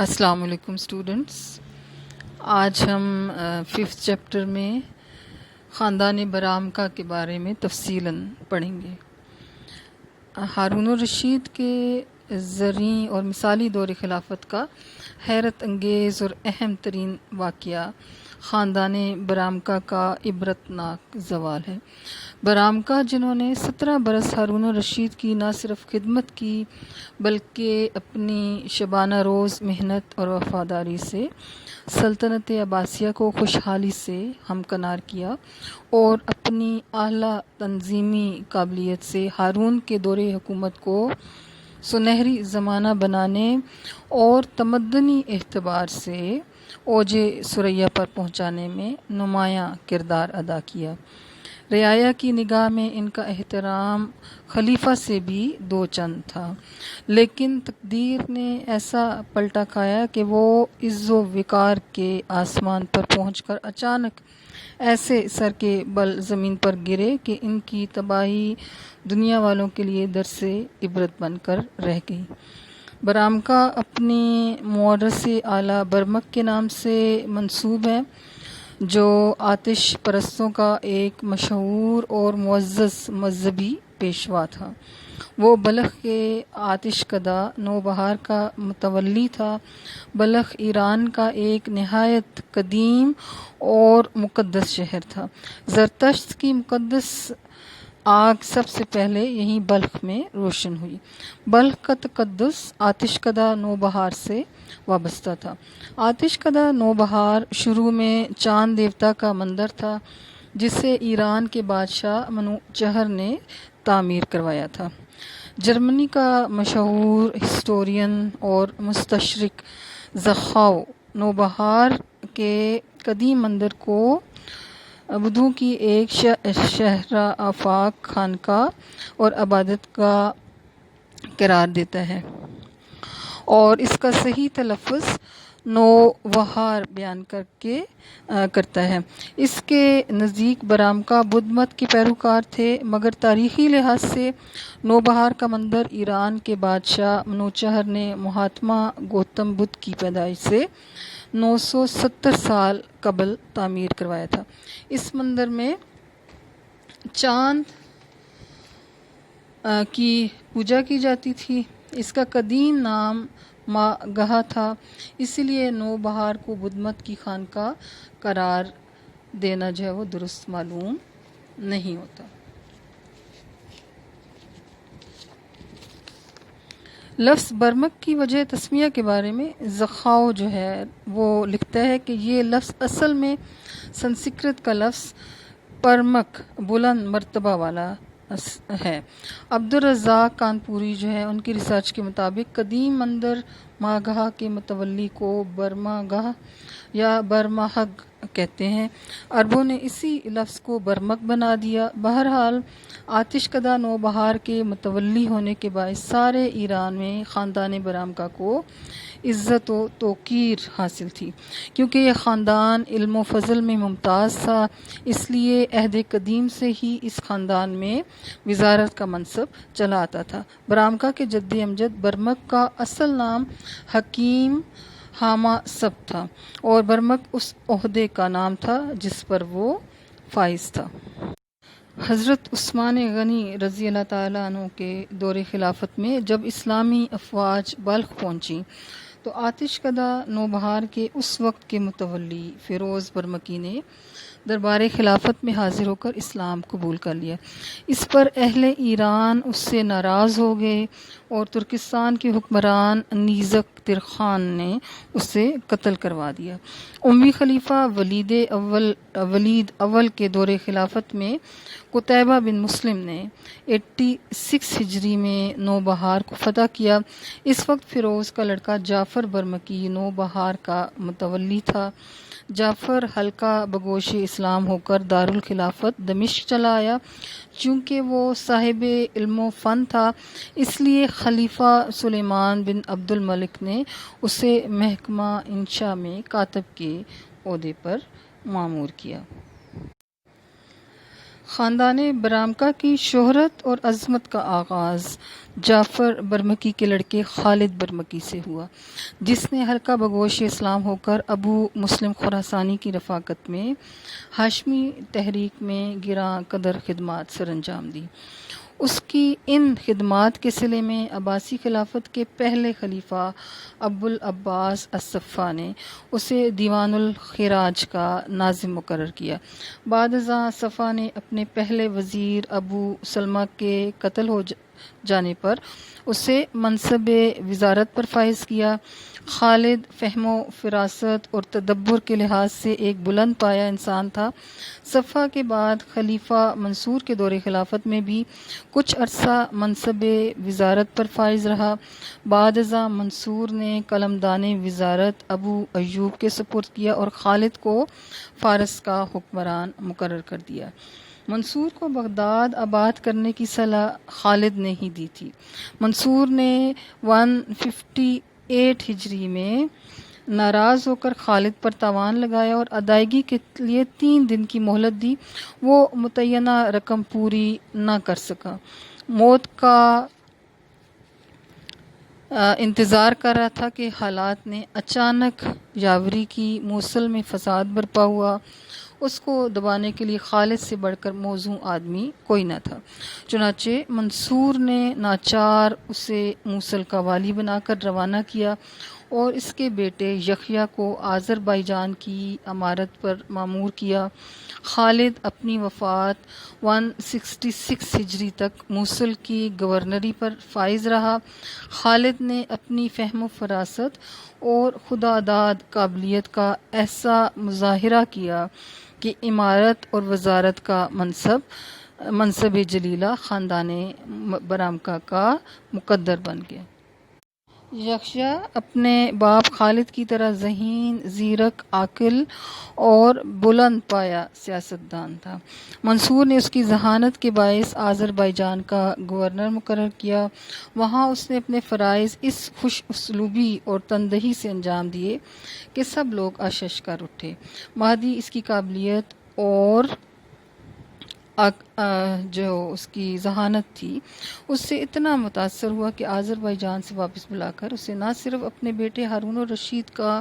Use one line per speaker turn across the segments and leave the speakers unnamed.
السلام علیکم اسٹوڈنٹس، آج ہم 5th چیپٹر میں خاندان برامکا کے بارے میں تفصیلاً پڑھیں گے۔ ہارون الرشید کے زرعی اور مثالی دور خلافت کا حیرت انگیز اور اہم ترین واقعہ خاندان برامکا کا عبرتناک زوال ہے۔ برامکا جنہوں نے 17 برس ہارون الرشید کی نہ صرف خدمت کی بلکہ اپنی شبانہ روز محنت اور وفاداری سے سلطنت عباسیہ کو خوشحالی سے ہمکنار کیا اور اپنی اعلیٰ تنظیمی قابلیت سے ہارون کے دور حکومت کو سنہری زمانہ بنانے اور تمدنی اعتبار سے اوج ثریا پر پہنچانے میں نمایاں کردار ادا کیا۔ رعایا کی نگاہ میں ان کا احترام خلیفہ سے بھی دو چند تھا، لیکن تقدیر نے ایسا پلٹا کھایا کہ وہ عز و وقار کے آسمان پر پہنچ کر اچانک ایسے سر کے بل زمین پر گرے کہ ان کی تباہی دنیا والوں کے لیے درس عبرت بن کر رہ گئی۔ برامکا اپنی مورث اعلیٰ برمک کے نام سے منسوب ہے، جو آتش پرستوں کا ایک مشہور اور معزز مذہبی پیشوا تھا۔ وہ بلخ کے آتش کدہ نوبہار کا متولی تھا۔ بلخ ایران کا ایک نہایت قدیم اور مقدس شہر تھا۔ زرتشت کی مقدس آگ سب سے پہلے یہیں بلخ میں روشن ہوئی۔ بلخ کا تقدس آتش کدہ نوبہار سے وابستہ تھا۔ آتش کدہ نوبہار شروع میں چاند دیوتا کا مندر تھا، جسے ایران کے بادشاہ منوچہر نے تعمیر کروایا تھا۔ جرمنی کا مشہور ہسٹورین اور مستشرق زخاو نوبہار کے قدیم مندر کو بدھوں کی ایک شہرہ آفاق خانقاہ اور عبادت گاہ قرار دیتا ہے، اور اس کا صحیح تلفظ نووہار بیان کرتا ہے۔ اس کے نزدیک برامکا بدھ مت کے پیروکار تھے، مگر تاریخی لحاظ سے نوبہار کا مندر ایران کے بادشاہ منوچہر نے مہاتما گوتم بدھ کی پیدائش سے 970 سال قبل تعمیر کروایا تھا۔ اس مندر میں چاند کی پوجا کی جاتی تھی۔ اس کا قدیم نام ماں گہا تھا، اسی لیے نوبہار کو بدھ مت کی خانقاہ قرار دینا جو ہے وہ درست معلوم نہیں ہوتا۔ لفظ برمک کی وجہ تسمیہ کے بارے میں زخاو جو ہے وہ لکھتا ہے کہ یہ لفظ اصل میں سنسکرت کا لفظ پرمک بلند مرتبہ والا ہے۔ عبدالرزاق کانپوری جو ہے ان کی ریسرچ کے مطابق قدیم مندر ماگہا کے متولی کو برماگہ یا برماہگ کہتے ہیں۔ عربوں نے اسی لفظ کو برمک بنا دیا۔ بہرحال آتش کدہ نوبہار کے متولی ہونے کے باعث سارے ایران میں خاندان برامکا کو عزت و توقیر حاصل تھی، کیونکہ یہ خاندان علم و فضل میں ممتاز تھا۔ اس لیے عہد قدیم سے ہی اس خاندان میں وزارت کا منصب چلا آتا تھا۔ برامکا کے جد امجد برمک کا اصل نام حکیم ہاما سب تھا، اور برمک اس عہدے کا نام تھا جس پر وہ فائز تھا۔ حضرت عثمان غنی رضی اللہ تعالیٰ عنہ کے دور خلافت میں جب اسلامی افواج بلخ پہنچیں تو آتش کدہ نوبہار کے اس وقت کے متولی فیروز برمکی نے دربار خلافت میں حاضر ہو کر اسلام قبول کر لیا۔ اس پر اہل ایران اس سے ناراض ہو گئے اور ترکستان کے حکمران نیزک ترخان نے اسے قتل کروا دیا۔ امی خلیفہ ولید اول کے دور خلافت میں قتیبہ بن مسلم نے 86 ہجری میں نوبہار کو فتح کیا۔ اس وقت فیروز کا لڑکا جعفر برمکی نوبہار کا متولی تھا۔ جعفر حلقہ بگوش اسلام ہو کر دارالخلافت دمشق چلا آیا۔ چونکہ وہ صاحب علم و فن تھا، اس لیے خلیفہ سلیمان بن عبد الملک نے اسے محکمہ انشاء میں کاتب کے عہدے پر مامور کیا۔ خاندان برامکا کی شہرت اور عظمت کا آغاز جعفر برمکی کے لڑکے خالد برمکی سے ہوا، جس نے حلقہ بگوش اسلام ہو کر ابو مسلم خراسانی کی رفاقت میں ہاشمی تحریک میں گراں قدر خدمات سر انجام دی۔ اس کی ان خدمات کے صلے میں عباسی خلافت کے پہلے خلیفہ ابو العباس الصفا نے اسے دیوان الخراج کا ناظم مقرر کیا۔ بعد ازاں صفا نے اپنے پہلے وزیر ابو سلمہ کے قتل ہو جانے پر اسے منصب وزارت پر فائز کیا۔ خالد فہم و فراست اور تدبر کے لحاظ سے ایک بلند پایہ انسان تھا۔ صفا کے بعد خلیفہ منصور کے دور خلافت میں بھی کچھ عرصہ منصب وزارت پر فائز رہا۔ بعد ازاں منصور نے قلمدان وزارت ابو ایوب کے سپرد کیا اور خالد کو فارس کا حکمران مقرر کر دیا۔ منصور کو بغداد آباد کرنے کی صلاح خالد نے ہی دی تھی۔ منصور نے 158 ہجری میں ناراض ہو کر خالد پر تاوان لگایا اور ادائیگی کے لیے 3 دن کی مہلت دی۔ وہ متعینہ رقم پوری نہ کر سکا، موت کا انتظار کر رہا تھا کہ حالات نے اچانک یاوری کی۔ موصل میں فساد برپا ہوا، اس کو دبانے کے لیے خالد سے بڑھ کر موزوں آدمی کوئی نہ تھا۔ چنانچہ منصور نے ناچار اسے موصل کا والی بنا کر روانہ کیا اور اس کے بیٹے یحییٰ کو آذربائیجان کی امارت پر مامور کیا۔ خالد اپنی وفات 166 ہجری تک موصل کی گورنری پر فائز رہا۔ خالد نے اپنی فہم و فراست اور خداداد قابلیت کا ایسا مظاہرہ کیا کہ امارت اور وزارت کا منصب جلیلہ خاندان برامکا کا مقدر بن گیا۔ یحییٰ اپنے باپ خالد کی طرح ذہین، زیرک، عاقل اور بلند پایہ سیاستدان تھا۔ منصور نے اس کی ذہانت کے باعث آذربائیجان کا گورنر مقرر کیا۔ وہاں اس نے اپنے فرائض اس خوش اسلوبی اور تندہی سے انجام دیے کہ سب لوگ اشش کر اٹھے۔ مہدی اس کی قابلیت اور جو اس کی ذہانت تھی اس سے اتنا متاثر ہوا کہ آذربائیجان سے واپس بلا کر اسے نہ صرف اپنے بیٹے ہارون الرشید کا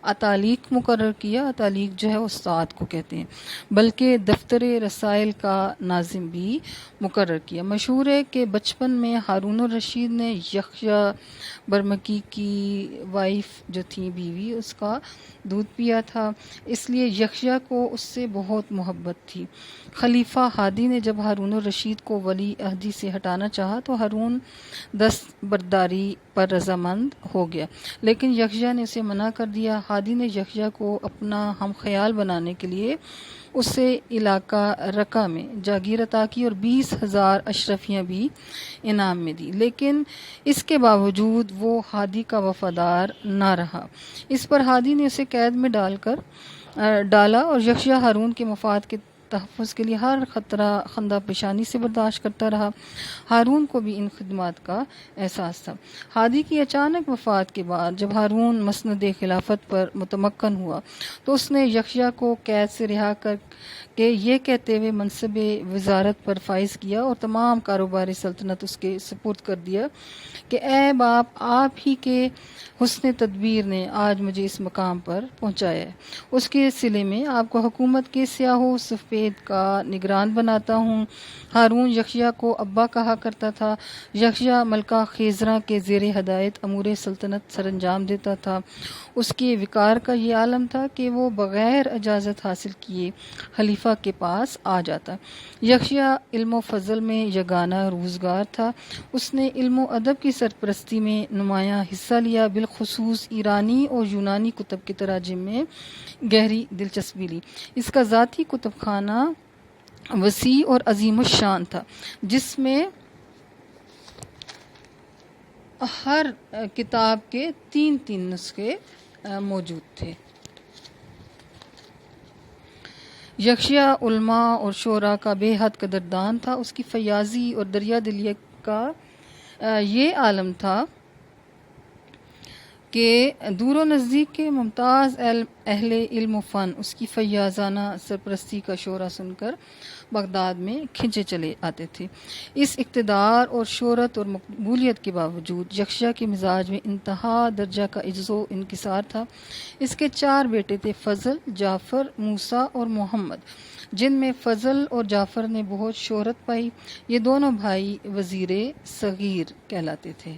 اتالیق مقرر کیا، اتالیق جو ہے استاد کو کہتے ہیں، بلکہ دفتر رسائل کا ناظم بھی مقرر کیا۔ مشہور ہے کہ بچپن میں ہارون الرشید نے یحییٰ برمکی کی وائف جو تھی، بیوی، اس کا دودھ پیا تھا، اس لیے یحییٰ کو اس سے بہت محبت تھی۔ خلیفہ ہادی نے جب ہارون الرشید کو ولی عہدی سے ہٹانا چاہا تو ہارون دستبرداری پر رضامند ہو گیا، لیکن یحییٰ نے اسے منع کر دیا۔ ہادی نے یحییٰ کو اپنا ہم خیال بنانے کے لیے اسے علاقہ رقہ میں جاگیر عطا کی اور 20,000 اشرفیاں بھی انعام میں دی، لیکن اس کے باوجود وہ ہادی کا وفادار نہ رہا۔ اس پر ہادی نے اسے قید میں ڈالا اور یحییٰ ہارون کے مفاد کے تحفظ کے لیے ہر خطرہ خندہ پیشانی سے برداشت کرتا رہا۔ ہارون کو بھی ان خدمات کا احساس تھا۔ ہادی کی اچانک وفات کے بعد جب ہارون مسند خلافت پر متمکن ہوا تو اس نے یحییٰ کو قید سے رہا کر کے یہ کہتے ہوئے منصب وزارت پر فائز کیا اور تمام کاروباری سلطنت اس کے سپرد کر دیا کہ اے باپ، آپ ہی کے حسن تدبیر نے آج مجھے اس مقام پر پہنچایا ہے۔ اس کے صلے میں آپ کو حکومت کے سیاہ و سفید کا نگران بناتا ہوں۔ ہارون یحییٰ کو ابا کہا کرتا تھا۔ یحییٰ ملکہ خیزرہ کے زیر ہدایت امور سلطنت سر انجام دیتا تھا۔ اس کے وقار کا یہ عالم تھا کہ وہ بغیر اجازت حاصل کیے خلیفہ کے پاس آ جاتا۔ یحییٰ علم و فضل میں یگانہ روزگار تھا۔ اس نے علم و ادب کی سرپرستی میں نمایاں حصہ لیا، بالخصوص ایرانی اور یونانی کتب کے تراجم میں گہری دلچسپی لی۔ اس کا ذاتی کتب خانہ وسیع اور عظیم الشان تھا، جس میں ہر کتاب کے 3 نسخے موجود تھے۔ یحییٰ علماء اور شعراء کا بے حد قدردان تھا۔ اس کی فیاضی اور دریا دلی کا یہ عالم تھا کہ دور و نزدیک کے ممتاز اہل علم و فن اس کی فیاضانہ سرپرستی کا شعرہ سن کر بغداد میں کھنچے چلے آتے تھے۔ اس اقتدار اور شہرت اور مقبولیت کے باوجود یکشا کے مزاج میں انتہا درجہ کا عجز و انکسار تھا۔ اس کے 4 بیٹے تھے، فضل، جعفر، موسیٰ اور محمد، جن میں فضل اور جعفر نے بہت شہرت پائی۔ یہ دونوں بھائی وزیر صغیر کہلاتے تھے۔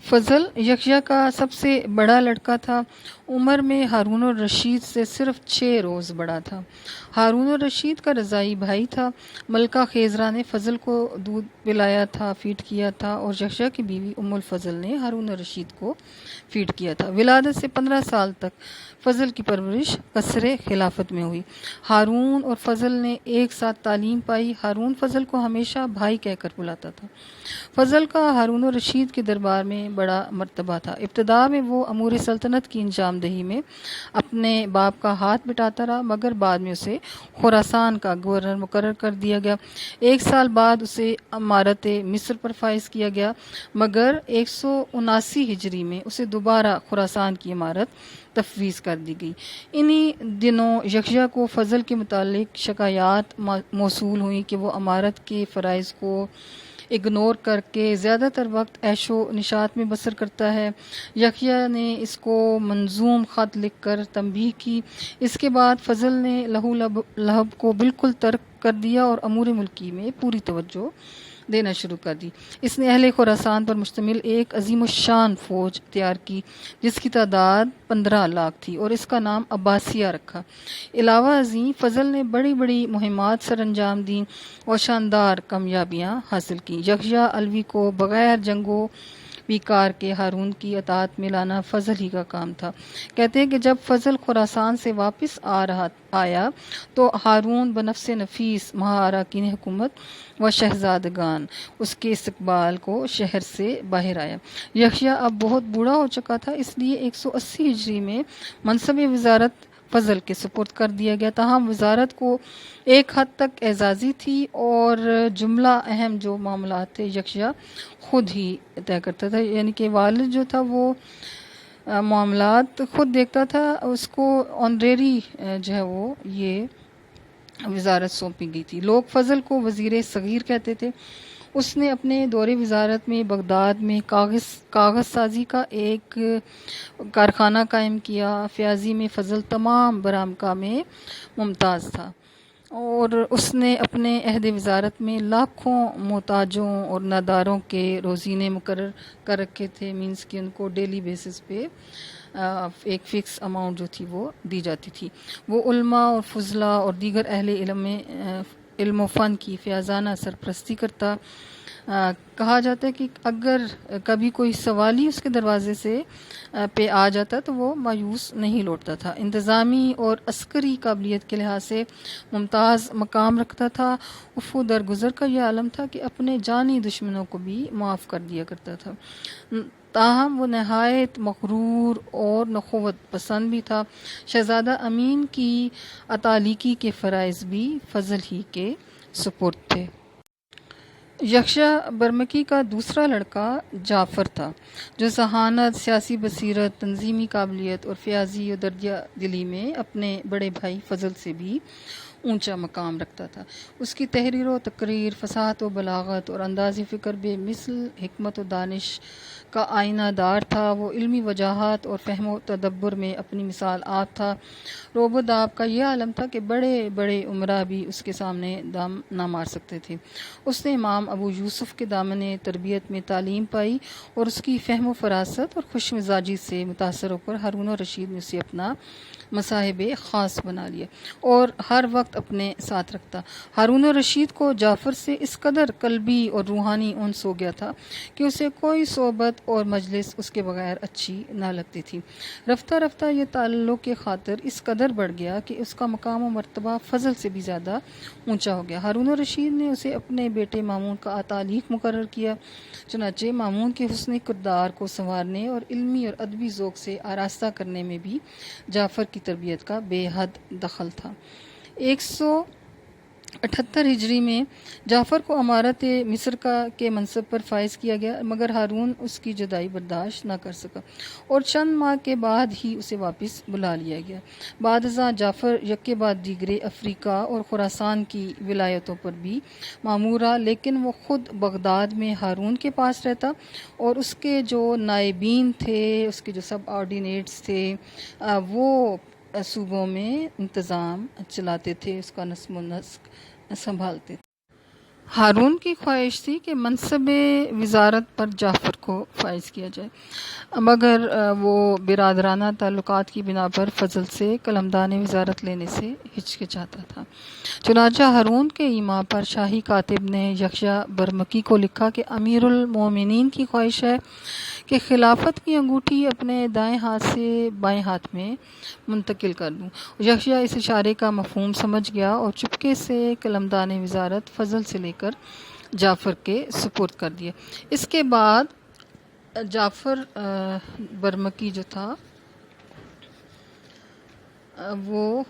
فضل یکشا کا سب سے بڑا لڑکا تھا، عمر میں ہارون الرشید سے صرف 6 روز بڑا تھا۔ ہارون الرشید کا رضاعی بھائی تھا۔ ملکہ خیزرہ نے فضل کو دودھ پلایا تھا، فیڈ کیا تھا، اور یکشا کی بیوی ام الفضل نے ہارون الرشید کو فیڈ کیا تھا۔ ولادت سے 15 سال تک فضل کی پرورش قصر خلافت میں ہوئی۔ ہارون اور فضل نے ایک ساتھ تعلیم پائی۔ ہارون فضل کو ہمیشہ بھائی کہہ کر بلاتا تھا۔ فضل کا ہارون الرشید کے دربار میں بڑا مرتبہ تھا۔ ابتدا میں وہ امور سلطنت کی انجام دہی میں اپنے باپ کا ہاتھ بٹاتا رہا، مگر بعد میں اسے خراسان کا گورنر مقرر کر دیا گیا۔ 1 سال بعد اسے امارت مصر پر فائز کیا گیا، مگر 179 ہجری میں اسے دوبارہ خراسان کی امارت تفویض کر دی گئی۔ انہی دنوں یکشا کو فضل کے متعلق شکایات موصول ہوئیں کہ وہ امارت کے فرائض کو اگنور کر کے زیادہ تر وقت عیش و نشاط میں بسر کرتا ہے۔ یکشا نے اس کو منظوم خط لکھ کر تنبیہ کی۔ اس کے بعد فضل نے لہو لہب کو بالکل ترک کر دیا اور امور ملکی میں پوری توجہ دینا شروع کر دی۔ اس نے اہل خراسان پر مشتمل ایک عظیم الشان فوج تیار کی جس کی تعداد 15 لاکھ تھی، اور اس کا نام عباسیہ رکھا۔ علاوہ ازیں فضل نے بڑی بڑی مہمات سر انجام دیں اور شاندار کامیابیاں حاصل کیں۔ یکشا علوی کو بغیر جنگ و پیکار کے ہارون کی اطاعت میں لانا فضل ہی کا کام تھا۔ کہتے ہیں کہ جب فضل خراسان سے واپس آیا تو ہارون بنفس نفیس مہاراکین حکومت و شہزادگان اس کے استقبال کو شہر سے باہر آیا۔ یکشا اب بہت بوڑھا ہو چکا تھا، اس لیے 180 ہجری میں منصب وزارت فضل کے سپرد کر دیا گیا۔ تاہم وزارت کو ایک حد تک اعزازی تھی اور جملہ اہم جو معاملات تھے یکشا خود ہی طے کرتا تھا، یعنی کہ والد جو تھا وہ معاملات خود دیکھتا تھا۔ اس کو آنریری جو ہے وہ یہ وزارت سونپی گئی تھی۔ لوگ فضل کو وزیر صغیر کہتے تھے۔ اس نے اپنے دور وزارت میں بغداد میں کاغذ سازی کا ایک کارخانہ قائم کیا۔ فیاضی میں فضل تمام برآمدات میں ممتاز تھا، اور اس نے اپنے عہد وزارت میں لاکھوں محتاجوں اور ناداروں کے روزینے مقرر کر رکھے تھے، مینس کہ ان کو ڈیلی بیسس پہ ایک فکس اماؤنٹ جو تھی وہ دی جاتی تھی۔ وہ علماء اور فضلاء اور دیگر اہل علم و فن کی فیاضانہ سرپرستی کرتا۔ کہا جاتا ہے کہ اگر کبھی کوئی سوالی اس کے دروازے سے پہ آ جاتا تو وہ مایوس نہیں لوٹتا تھا۔ انتظامی اور عسکری قابلیت کے لحاظ سے ممتاز مقام رکھتا تھا۔ عفو درگزر کا یہ عالم تھا کہ اپنے جانی دشمنوں کو بھی معاف کر دیا کرتا تھا۔ تاہم وہ نہایت مغرور اور نخوت پسند بھی تھا۔ شہزادہ امین کی اطالیقی کے فرائض بھی فضل ہی کے سپرد تھے۔ یکشا برمکی کا دوسرا لڑکا جعفر تھا، جو ذہانت، سیاسی بصیرت، تنظیمی قابلیت اور فیاضی و درجہ دلی میں اپنے بڑے بھائی فضل سے بھی اونچا مقام رکھتا تھا۔ اس کی تحریر و تقریر، فصاحت و بلاغت اور انداز فکر بے مثل حکمت و دانش کا آئینہ دار تھا۔ وہ علمی وجاہت اور فہم و تدبر میں اپنی مثال آپ تھا۔ روب و داب کا یہ عالم تھا کہ بڑے بڑے امراء بھی اس کے سامنے دم نہ مار سکتے تھے۔ اس نے امام ابو یوسف کے دامن تربیت میں تعلیم پائی اور اس کی فہم و فراست اور خوش مزاجی سے متاثر ہو کر ہارون الرشید نے اسے اپنا مصاحب خاص بنا لیا اور ہر وقت اپنے ساتھ رکھتا۔ ہارون الرشید کو جعفر سے اس قدر قلبی اور روحانی انس ہو گیا تھا کہ اسے کوئی صحبت اور مجلس اس کے بغیر اچھی نہ لگتی تھی۔ رفتہ رفتہ یہ تعلق کے خاطر اس قدر بڑھ گیا کہ اس کا مقام و مرتبہ فضل سے بھی زیادہ اونچا ہو گیا۔ ہارون الرشید نے اسے اپنے بیٹے مامون کا اطالیق مقرر کیا۔ چنانچہ مامون کے حسن کردار کو سنوارنے اور علمی اور ادبی ذوق سے آراستہ کرنے میں بھی جعفر کی تربیت کا بے حد دخل تھا۔ 78 ہجری میں جعفر کو امارت مصر کے منصب پر فائز کیا گیا، مگر ہارون اس کی جدائی برداشت نہ کر سکا اور چند ماہ کے بعد ہی اسے واپس بلا لیا گیا۔ بعد ازاں جعفر یکے بعد دیگرے افریقہ اور خراسان کی ولایتوں پر بھی مامور رہا، لیکن وہ خود بغداد میں ہارون کے پاس رہتا اور اس کے جو نائبین تھے، اس کے جو سب آرڈینیٹس تھے، وہ صوبوں میں انتظام چلاتے تھے، اس کا نظم و نسق سنبھالتے تھے۔ ہارون کی خواہش تھی کہ منصب وزارت پر جعفر کو فائز کیا جائے، مگر وہ برادرانہ تعلقات کی بنا پر فضل سے قلمدان وزارت لینے سے ہچکچاتا تھا۔ چنانچہ ہارون کے ایما پر شاہی کاتب نے یحییٰ برمکی کو لکھا کہ امیر المومنین کی خواہش ہے کہ خلافت کی انگوٹھی اپنے دائیں ہاتھ سے بائیں ہاتھ میں منتقل کر دوں۔ یحییٰ اس اشارے کا مفہوم سمجھ گیا اور چپکے سے قلمدان وزارت فضل سے لے کر جعفر کے سپرد کر دیا۔ اس کے بعد جعفر برمکی جو تھا وہ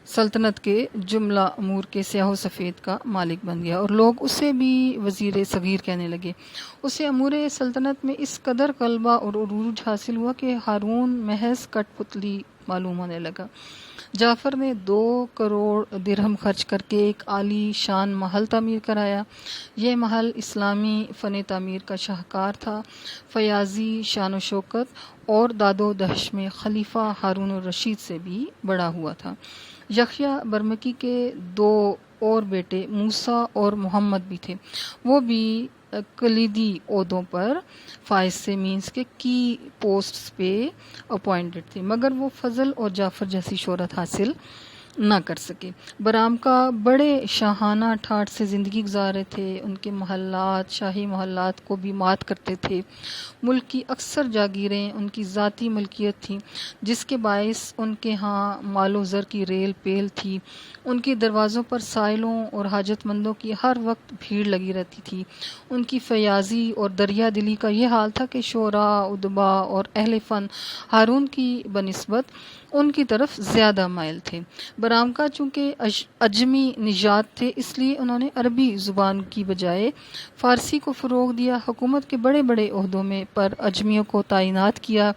سلطنت کے جملہ امور کے سیاہ و سفید کا مالک بن گیا اور لوگ اسے بھی وزیر صغیر کہنے لگے۔ اسے امور سلطنت میں اس قدر غلبہ اور عروج حاصل ہوا کہ ہارون محض کٹ پتلی معلوم ہونے لگا۔ جعفر نے 2 کروڑ درہم خرچ کر کے ایک عالی شان محل تعمیر کرایا۔ یہ محل اسلامی فن تعمیر کا شاہکار تھا، فیاضی شان و شوکت اور داد و دہش میں خلیفہ ہارون الرشید سے بھی بڑا ہوا تھا۔ یحییٰ برمکی کے 2 اور بیٹے موسیٰ اور محمد بھی تھے، وہ بھی کلیدی عہدوں پر فائز سے مینس کے کی پوسٹس پہ اپوائنٹڈ تھے، مگر وہ فضل اور جعفر جیسی شہرت حاصل نہ کر سکے۔ برام کا بڑے شاہانہ ٹھاٹھ سے زندگی گزارے تھے، ان کے محلات شاہی محلات کو بھی مات کرتے تھے۔ ملک کی اکثر جاگیریں ان کی ذاتی ملکیت تھیں، جس کے باعث ان کے ہاں مال و زر کی ریل پیل تھی۔ ان کے دروازوں پر سائلوں اور حاجت مندوں کی ہر وقت بھیڑ لگی رہتی تھی۔ ان کی فیاضی اور دریا دلی کا یہ حال تھا کہ شعراء، ادباء اور اہل فن ہارون کی بنسبت ان کی طرف زیادہ مائل تھے۔ برام کا چونکہ عجمی نژاد تھے، اس لیے انہوں نے عربی زبان کی بجائے فارسی کو فروغ دیا۔ حکومت کے بڑے بڑے عہدوں میں پر عجمیوں کو تعینات کیا۔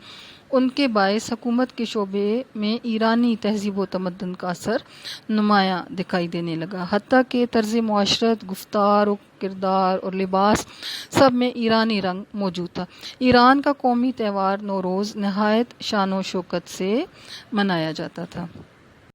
ان کے باعث حکومت کے شعبے میں ایرانی تہذیب و تمدن کا اثر نمایاں دکھائی دینے لگا، حتیٰ کہ طرز معاشرت، گفتار و کردار اور لباس سب میں ایرانی رنگ موجود تھا۔ ایران کا قومی تہوار نوروز نہایت شان و شوکت سے منایا جاتا تھا۔